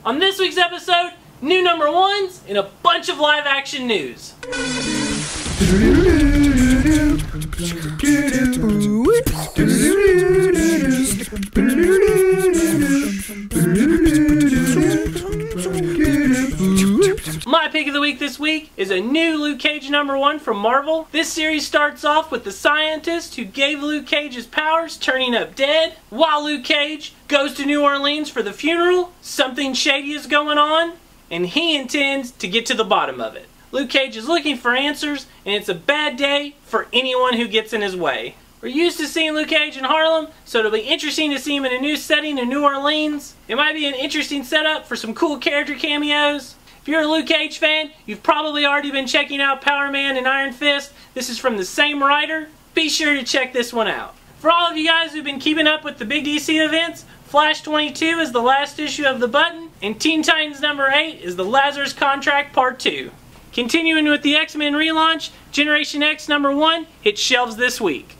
On this week's episode, new number ones and a bunch of live action news. My pick of the week this week is a new Luke Cage number one from Marvel. This series starts off with the scientist who gave Luke Cage his powers turning up dead. While Luke Cage goes to New Orleans for the funeral, something shady is going on, and he intends to get to the bottom of it. Luke Cage is looking for answers, and it's a bad day for anyone who gets in his way. We're used to seeing Luke Cage in Harlem, so it'll be interesting to see him in a new setting in New Orleans. It might be an interesting setup for some cool character cameos. If you're a Luke Cage fan, you've probably already been checking out Power Man and Iron Fist. This is from the same writer. Be sure to check this one out. For all of you guys who've been keeping up with the big DC events, Flash 22 is the last issue of The Button, and Teen Titans number 8 is the Lazarus Contract Part 2. Continuing with the X-Men relaunch, Generation X number 1 hits shelves this week.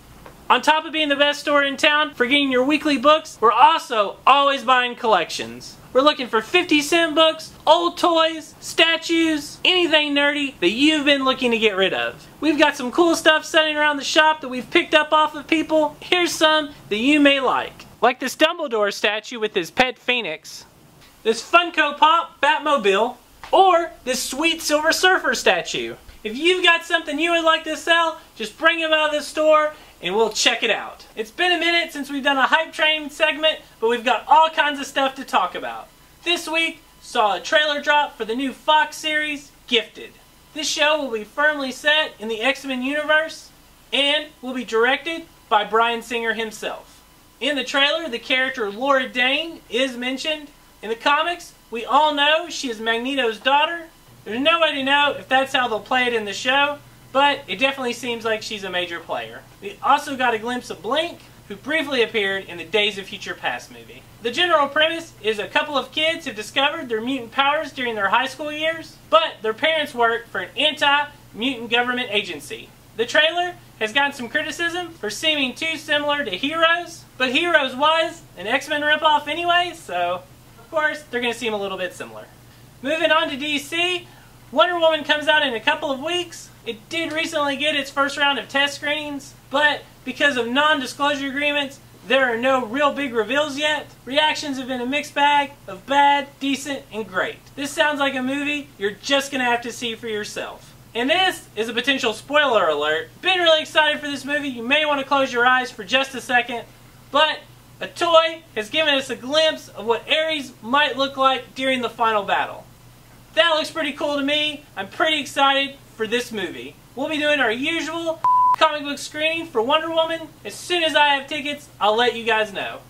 On top of being the best store in town for getting your weekly books, we're also always buying collections. We're looking for 50-cent books, old toys, statues, anything nerdy that you've been looking to get rid of. We've got some cool stuff sitting around the shop that we've picked up off of people. Here's some that you may like this Dumbledore statue with his pet Phoenix, this Funko Pop Batmobile, or this sweet Silver Surfer statue. If you've got something you would like to sell, just bring it out of the store and we'll check it out. It's been a minute since we've done a hype train segment, but we've got all kinds of stuff to talk about. This week saw a trailer drop for the new Fox series, Gifted. This show will be firmly set in the X-Men universe and will be directed by Bryan Singer himself. In the trailer, the character Laura Dane is mentioned. In the comics, we all know she is Magneto's daughter. There's no way to know if that's how they'll play it in the show, but it definitely seems like she's a major player. We also got a glimpse of Blink, who briefly appeared in the Days of Future Past movie. The general premise is a couple of kids have discovered their mutant powers during their high school years, but their parents work for an anti-mutant government agency. The trailer has gotten some criticism for seeming too similar to Heroes, but Heroes was an X-Men ripoff anyway, so of course they're going to seem a little bit similar. Moving on to DC, Wonder Woman comes out in a couple of weeks. It did recently get its first round of test screenings, but because of non-disclosure agreements, there are no real big reveals yet. Reactions have been a mixed bag of bad, decent, and great. This sounds like a movie you're just going to have to see for yourself. And this is a potential spoiler alert. Been really excited for this movie. You may want to close your eyes for just a second, but a toy has given us a glimpse of what Ares might look like during the final battle. That looks pretty cool to me. I'm pretty excited for this movie. We'll be doing our usual comic book screening for Wonder Woman. As soon as I have tickets, I'll let you guys know.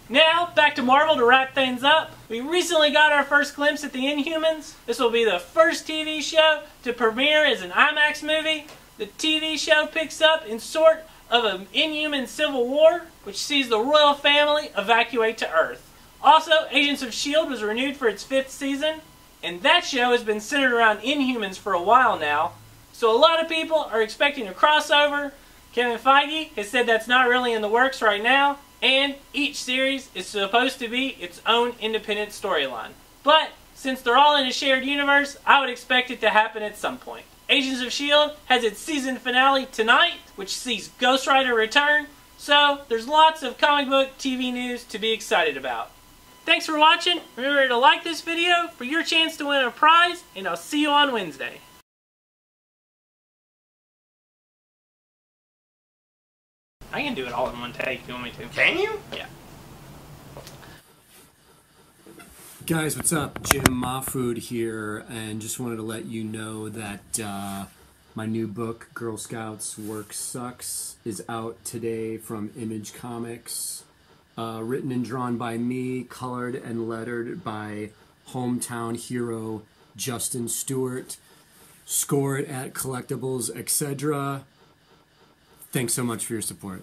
Now, back to Marvel to wrap things up. We recently got our first glimpse at the Inhumans. This will be the first TV show to premiere as an IMAX movie. The TV show picks up in sort of an Inhuman civil war, which sees the royal family evacuate to Earth. Also, Agents of S.H.I.E.L.D. was renewed for its 5th season, and that show has been centered around Inhumans for a while now. So a lot of people are expecting a crossover. Kevin Feige has said that's not really in the works right now, and each series is supposed to be its own independent storyline. But since they're all in a shared universe, I would expect it to happen at some point. Agents of S.H.I.E.L.D. has its season finale tonight, which sees Ghost Rider return, so there's lots of comic book TV news to be excited about. Thanks for watching. Remember to like this video for your chance to win a prize, and I'll see you on Wednesday. I can do it all in one take if you want me to. Can you? Yeah. Guys, what's up? Jim Mahfood here, and just wanted to let you know that my new book, Girl Scouts Work Sucks, is out today from Image Comics. Written and drawn by me, colored and lettered by hometown hero Justin Stewart. Score it at Collectibles Etc. Thanks so much for your support.